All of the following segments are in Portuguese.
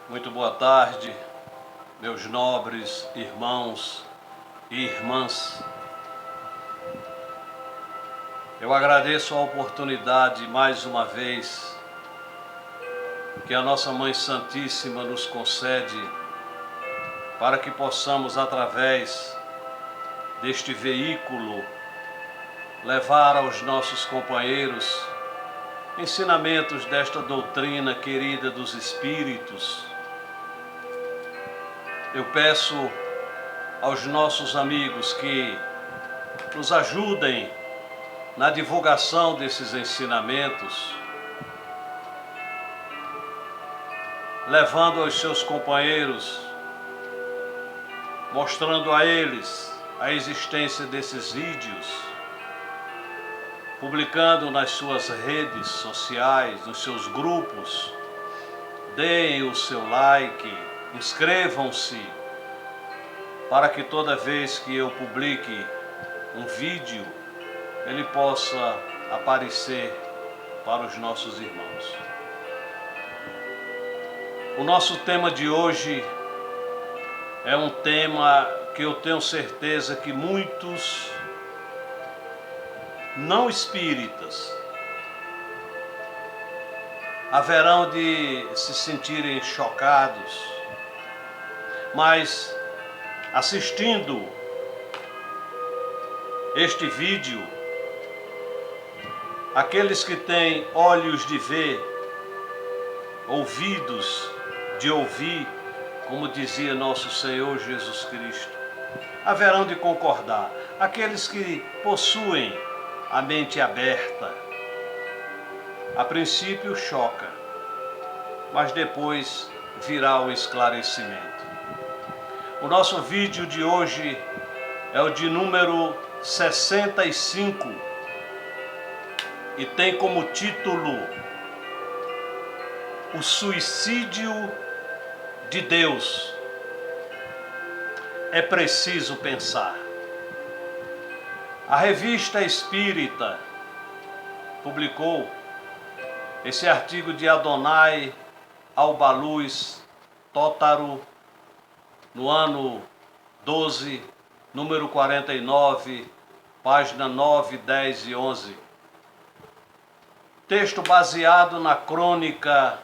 Muito boa tarde, meus nobres irmãos e irmãs. Eu agradeço a oportunidade mais uma vez que a nossa Mãe Santíssima nos concede para que possamos, através deste veículo, levar aos nossos companheiros ensinamentos desta doutrina querida dos Espíritos. Eu peço aos nossos amigos que nos ajudem na divulgação desses ensinamentos, levando aos seus companheiros, mostrando a eles a existência desses vídeos, publicando nas suas redes sociais, nos seus grupos. Deem o seu like, inscrevam-se, para que toda vez que eu publique um vídeo, ele possa aparecer para os nossos irmãos. O nosso tema de hoje é um tema que eu tenho certeza que muitos não espíritas haverão de se sentirem chocados, mas assistindo este vídeo, aqueles que têm olhos de ver, ouvidos de ouvir, como dizia nosso Senhor Jesus Cristo, haverão de concordar. Aqueles que possuem a mente aberta, a princípio choca, mas depois virá o esclarecimento. O nosso vídeo de hoje é o de número 65 e tem como título O Suicídio de Deus. É preciso pensar. A Revista Espírita publicou esse artigo de Adonai Albaluz Tótaro, no ano 12, número 49, página 9, 10 e 11. Texto baseado na crônica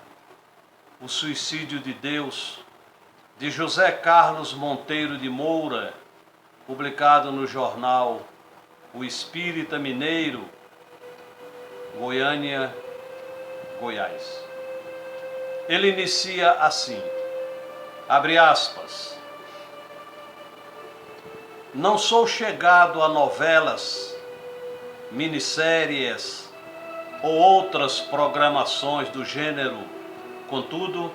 O Suicídio de Deus, de José Carlos Monteiro de Moura, publicado no jornal O Espírita Mineiro, Goiânia, Goiás. Ele inicia assim, abre aspas: não sou chegado a novelas, minisséries ou outras programações do gênero. Contudo,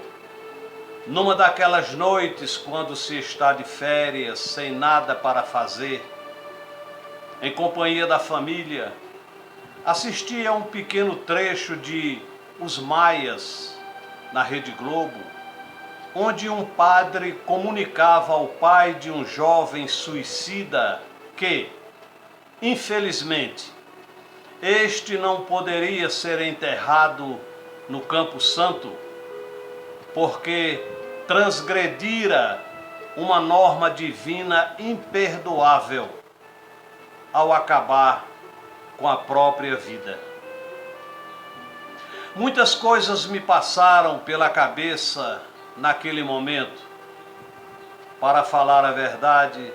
numa daquelas noites quando se está de férias, sem nada para fazer, em companhia da família, assisti a um pequeno trecho de Os Maias, na Rede Globo, onde um padre comunicava ao pai de um jovem suicida que, infelizmente, este não poderia ser enterrado no Campo Santo, porque transgredira uma norma divina imperdoável ao acabar com a própria vida. Muitas coisas me passaram pela cabeça naquele momento. Para falar a verdade,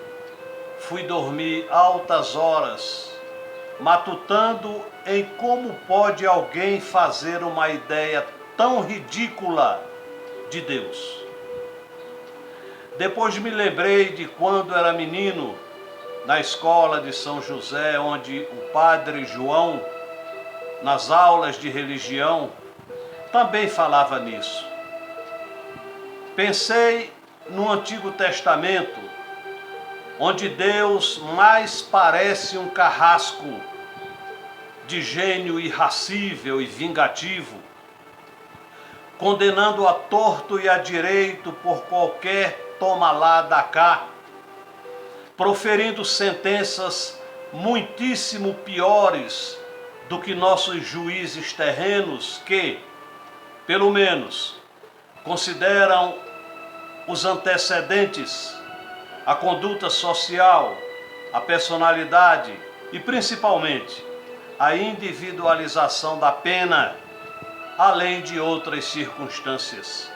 fui dormir altas horas, matutando em como pode alguém fazer uma ideia tão ridícula de Deus. Depois me lembrei de quando era menino, na escola de São José, onde o padre João, nas aulas de religião, também falava nisso. Pensei no Antigo Testamento, onde Deus mais parece um carrasco de gênio irracível e vingativo, condenando a torto e a direito por qualquer toma lá da cá, proferindo sentenças muitíssimo piores do que nossos juízes terrenos que, pelo menos, consideram os antecedentes, a conduta social, a personalidade e, principalmente, a individualização da pena, além de outras circunstâncias.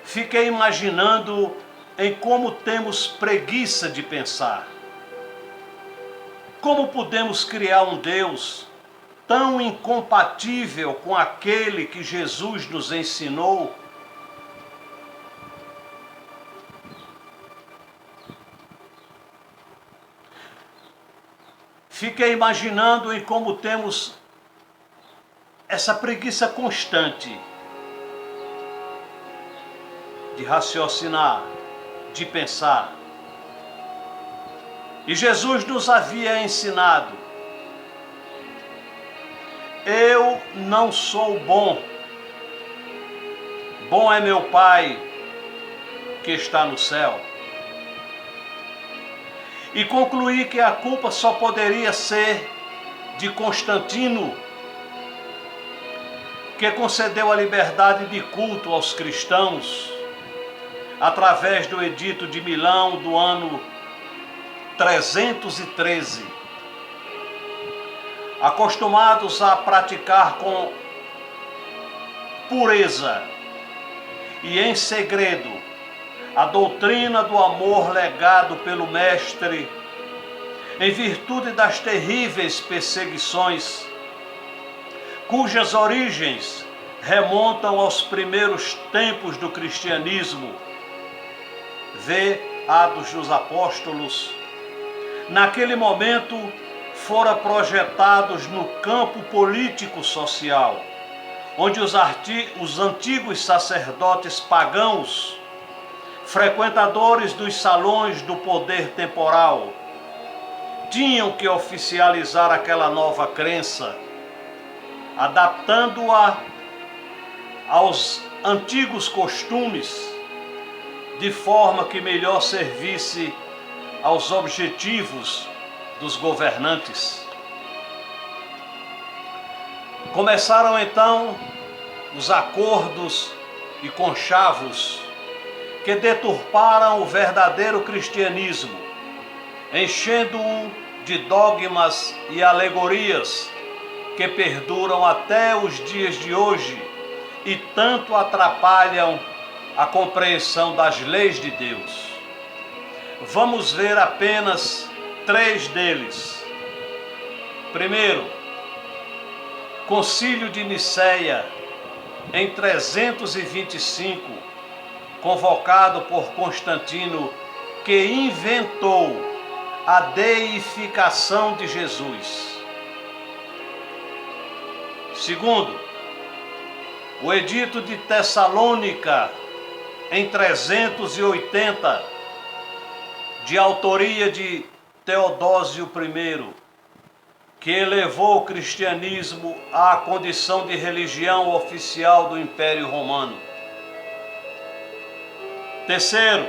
Fiquei imaginando em como temos preguiça de pensar. Como podemos criar um Deus tão incompatível com aquele que Jesus nos ensinou? Fiquei imaginando em como temos essa preguiça constante de raciocinar, de pensar. E Jesus nos havia ensinado: eu não sou bom, bom é meu Pai que está no céu. E concluí que a culpa só poderia ser de Constantino, que concedeu a liberdade de culto aos cristãos através do Edito de Milão do ano 313. Acostumados a praticar com pureza e em segredo a doutrina do amor legado pelo Mestre, em virtude das terríveis perseguições, cujas origens remontam aos primeiros tempos do cristianismo, vê Atos dos Apóstolos, naquele momento fora projetados no campo político-social, onde os antigos sacerdotes pagãos, frequentadores dos salões do poder temporal, tinham que oficializar aquela nova crença, adaptando-a aos antigos costumes, de forma que melhor servisse aos objetivos dos governantes. Começaram então os acordos e conchavos que deturparam o verdadeiro cristianismo, enchendo-o de dogmas e alegorias que perduram até os dias de hoje e tanto atrapalham a compreensão das leis de Deus. Vamos ver apenas 3 deles. Primeiro, Concílio de Niceia, em 325, convocado por Constantino, que inventou a deificação de Jesus. Segundo, o Edito de Tessalônica, em 380, de autoria de Teodósio I, que elevou o cristianismo à condição de religião oficial do Império Romano. Terceiro,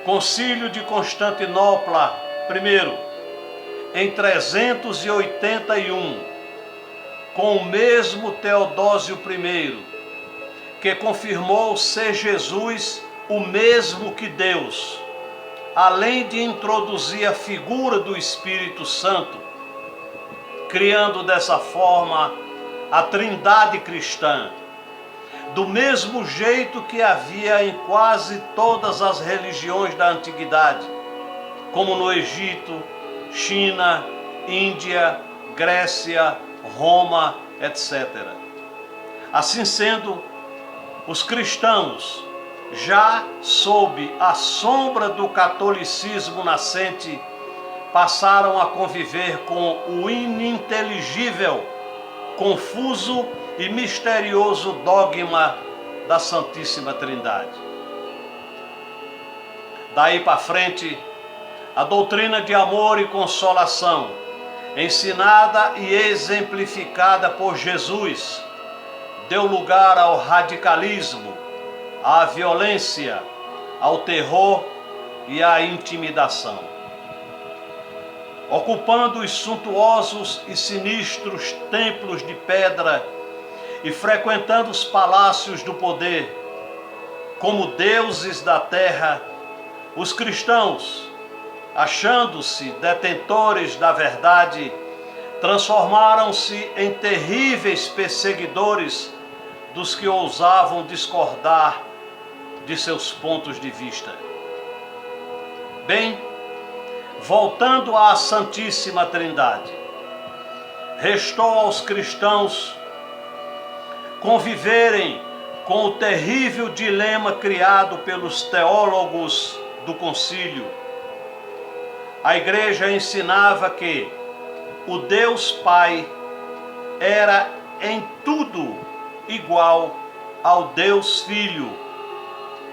Concílio de Constantinopla I, em 381, com o mesmo Teodósio I, que confirmou ser Jesus o mesmo que Deus, além de introduzir a figura do Espírito Santo, criando dessa forma a Trindade cristã, do mesmo jeito que havia em quase todas as religiões da antiguidade, como no Egito, China, Índia, Grécia, Roma, etc. Assim sendo, os cristãos, já sob a sombra do catolicismo nascente, passaram a conviver com o ininteligível, confuso e misterioso dogma da Santíssima Trindade. Daí para frente, a doutrina de amor e consolação, ensinada e exemplificada por Jesus, deu lugar ao radicalismo, à violência, ao terror e à intimidação. Ocupando os suntuosos e sinistros templos de pedra e frequentando os palácios do poder, como deuses da terra, os cristãos, achando-se detentores da verdade, transformaram-se em terríveis perseguidores dos que ousavam discordar de seus pontos de vista. Bem, voltando à Santíssima Trindade, restou aos cristãos conviverem com o terrível dilema criado pelos teólogos do concílio. A igreja ensinava que o Deus Pai era em tudo igual ao Deus Filho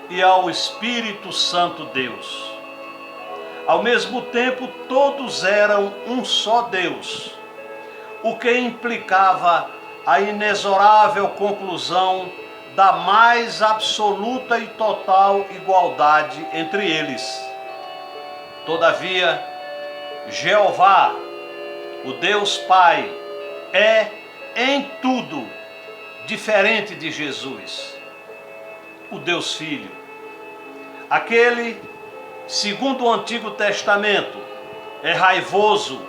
e ao Espírito Santo Deus. Ao mesmo tempo, todos eram um só Deus, o que implicava a inexorável conclusão da mais absoluta e total igualdade entre eles. Todavia, Jeová, o Deus Pai, é em tudo diferente de Jesus, o Deus Filho. Aquele, segundo o Antigo Testamento, é raivoso,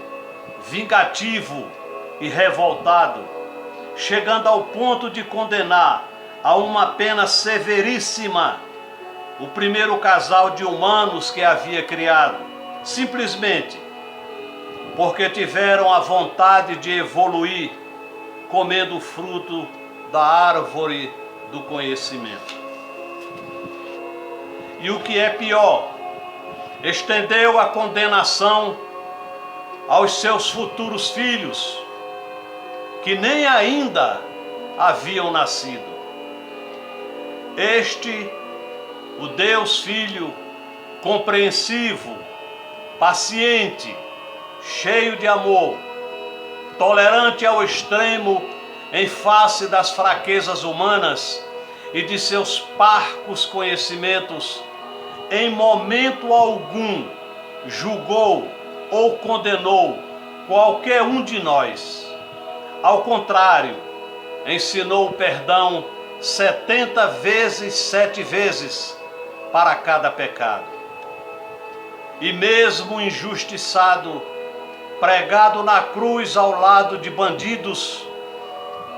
vingativo e revoltado, chegando ao ponto de condenar a uma pena severíssima o primeiro casal de humanos que havia criado, simplesmente porque tiveram a vontade de evoluir comendo o fruto da árvore do conhecimento. E o que é pior, estendeu a condenação aos seus futuros filhos, que nem ainda haviam nascido. Este, o Deus Filho, compreensivo, paciente, cheio de amor, tolerante ao extremo em face das fraquezas humanas e de seus parcos conhecimentos, em momento algum julgou ou condenou qualquer um de nós. Ao contrário, ensinou o perdão 70 vezes, 7 vezes para cada pecado. E mesmo injustiçado, pregado na cruz ao lado de bandidos,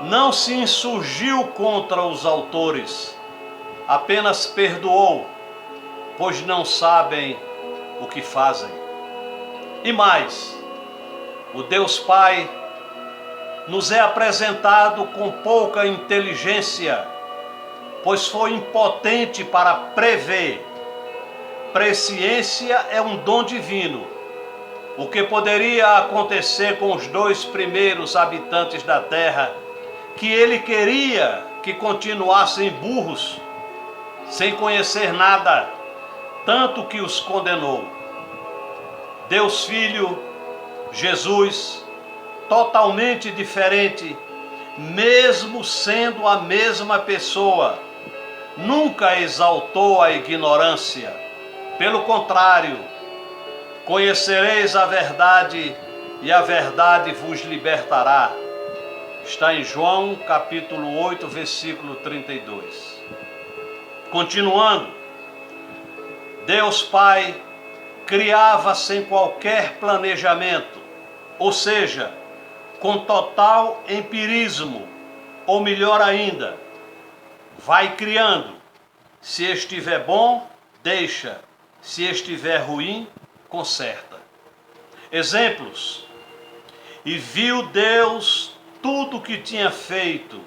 não se insurgiu contra os autores, apenas perdoou, pois não sabem o que fazem. E mais, o Deus Pai nos é apresentado com pouca inteligência, pois foi impotente para prever. Presciência é um dom divino. O que poderia acontecer com os 2 primeiros habitantes da terra, que ele queria que continuassem burros, sem conhecer nada, tanto que os condenou. Deus Filho, Jesus, totalmente diferente, mesmo sendo a mesma pessoa, nunca exaltou a ignorância. Pelo contrário, conhecereis a verdade e a verdade vos libertará. Está em João capítulo 8, versículo 32. Continuando, Deus Pai criava sem qualquer planejamento, ou seja, com total empirismo, ou melhor ainda, vai criando. Se estiver bom, deixa. Se estiver ruim, conserta. Exemplos. E viu Deus tudo o que tinha feito,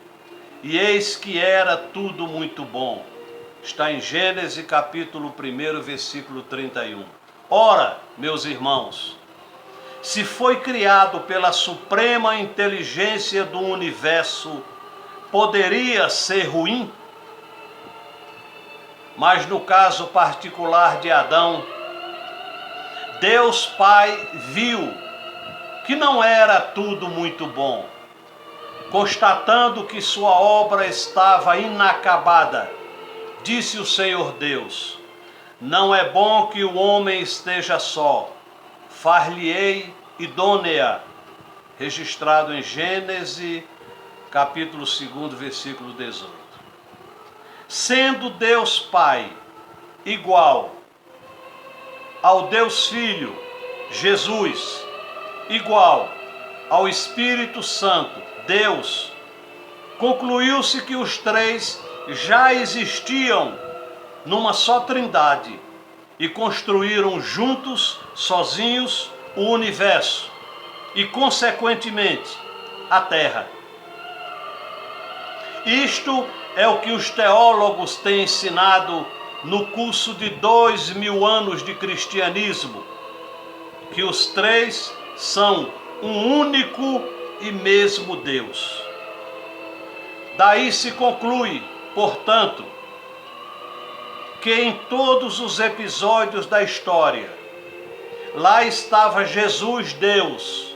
e eis que era tudo muito bom. Está em Gênesis capítulo 1, versículo 31. Ora, meus irmãos, se foi criado pela suprema inteligência do universo, poderia ser ruim? Mas no caso particular de Adão, Deus Pai viu que não era tudo muito bom, constatando que sua obra estava inacabada. Disse o Senhor Deus: não é bom que o homem esteja só, far-lhe-ei idônea. Registrado em Gênesis capítulo 2, versículo 18. Sendo Deus Pai igual ao Deus Filho, Jesus, igual ao Espírito Santo, Deus, concluiu-se que os três já existiam numa só trindade e construíram juntos, sozinhos, o universo e, consequentemente, a Terra. Isto é o que os teólogos têm ensinado no curso de 2000 anos de cristianismo, que os três são um único e mesmo Deus. Daí se conclui, portanto, que em todos os episódios da história, lá estava Jesus, Deus,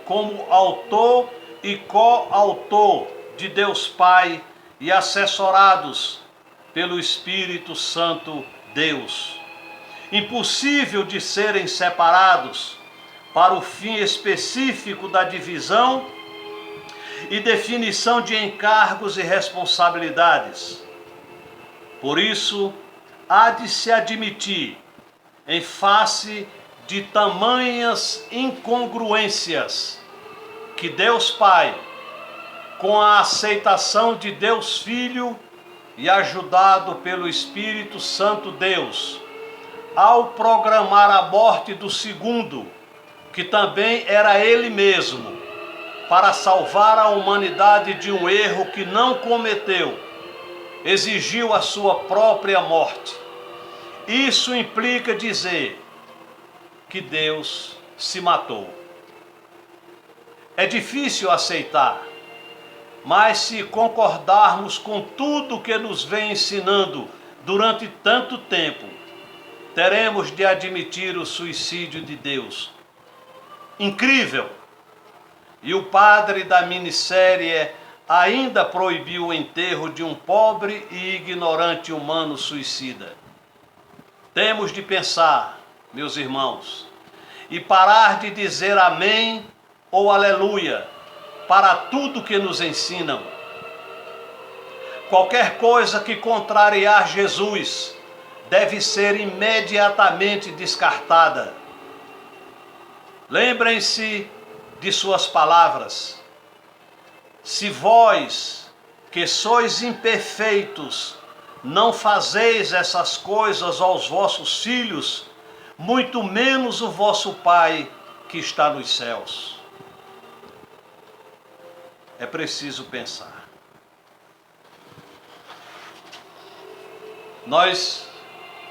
como autor e coautor de Deus Pai e assessorados pelo Espírito Santo, Deus. Impossível de serem separados para o fim específico da divisão e definição de encargos e responsabilidades. Por isso, há de se admitir, em face de tamanhas incongruências, que Deus Pai, com a aceitação de Deus Filho e ajudado pelo Espírito Santo Deus, ao programar a morte do segundo, que também era ele mesmo, para salvar a humanidade de um erro que não cometeu, exigiu a sua própria morte. Isso implica dizer que Deus se matou. É difícil aceitar, mas se concordarmos com tudo que nos vem ensinando durante tanto tempo, teremos de admitir o suicídio de Deus. Incrível! E o padre da minissérie ainda proibiu o enterro de um pobre e ignorante humano suicida. Temos de pensar, meus irmãos, e parar de dizer amém ou aleluia para tudo que nos ensinam. Qualquer coisa que contrariar Jesus deve ser imediatamente descartada. Lembrem-se de suas palavras: se vós, que sois imperfeitos, não fazeis essas coisas aos vossos filhos, muito menos o vosso Pai que está nos céus. É preciso pensar. Nós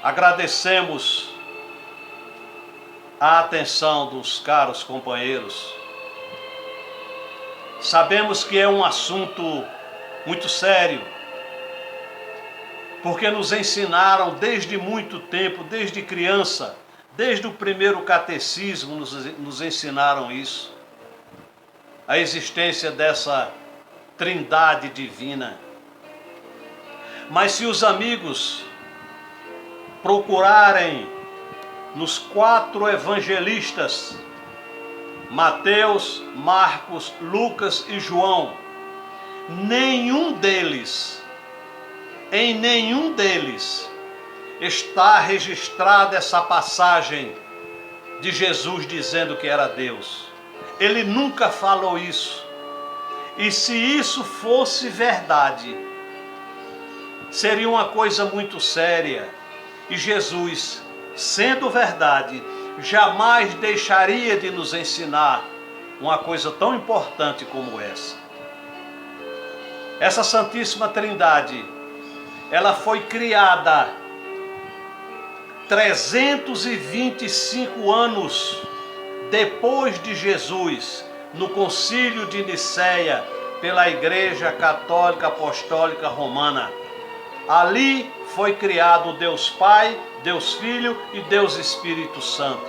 agradecemos a atenção dos caros companheiros. Sabemos que é um assunto muito sério, porque nos ensinaram desde muito tempo, desde criança, desde o primeiro catecismo nos ensinaram isso, a existência dessa trindade divina. Mas se os amigos procurarem nos 4 evangelistas, Mateus, Marcos, Lucas e João, em nenhum deles está registrada essa passagem de Jesus dizendo que era Deus. Ele nunca falou isso. E se isso fosse verdade, seria uma coisa muito séria. E Jesus, sendo verdade, jamais deixaria de nos ensinar uma coisa tão importante como essa. Essa Santíssima Trindade, ela foi criada 325 anos depois de Jesus, no Concílio de Nicéia, pela Igreja Católica Apostólica Romana. Ali foi criado Deus Pai, Deus Filho e Deus Espírito Santo.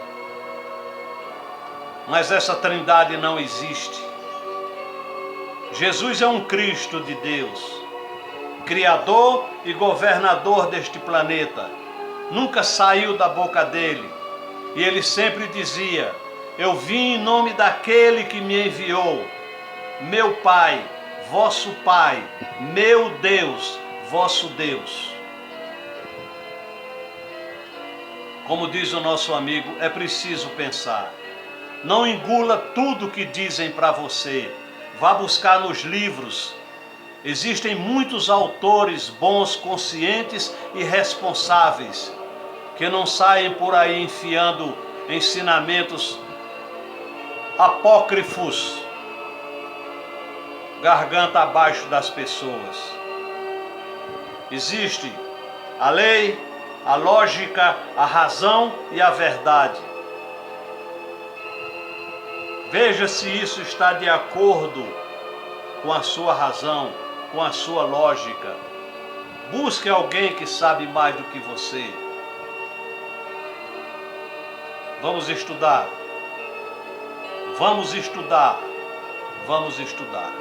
Mas essa trindade não existe. Jesus é um Cristo de Deus, Criador e governador deste planeta. Nunca saiu da boca dele. E ele sempre dizia: eu vim em nome daquele que me enviou. Meu Pai vosso Pai, meu Deus, vosso Deus. Como diz o nosso amigo, é preciso pensar. Não engula tudo que dizem para você. Vá buscar nos livros. Existem muitos autores bons, conscientes e responsáveis, que não saem por aí enfiando ensinamentos apócrifos, garganta abaixo das pessoas. Existe a lei, a lógica, a razão e a verdade. Veja se isso está de acordo com a sua razão, com a sua lógica. Busque alguém que sabe mais do que você. Vamos estudar. Vamos estudar. Vamos estudar.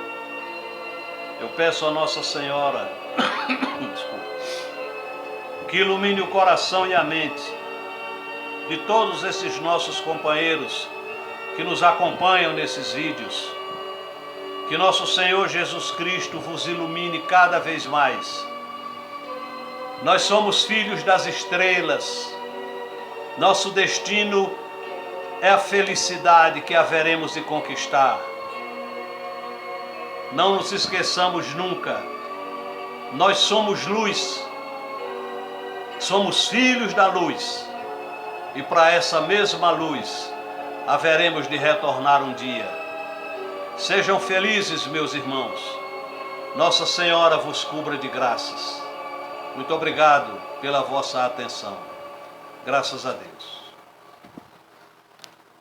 Eu peço a Nossa Senhora que ilumine o coração e a mente de todos esses nossos companheiros que nos acompanham nesses vídeos. Que nosso Senhor Jesus Cristo vos ilumine cada vez mais. Nós somos filhos das estrelas. Nosso destino é a felicidade que haveremos de conquistar. Não nos esqueçamos nunca. Nós somos luz. Somos filhos da luz. E para essa mesma luz haveremos de retornar um dia. Sejam felizes, meus irmãos. Nossa Senhora vos cubra de graças. Muito obrigado pela vossa atenção. Graças a Deus.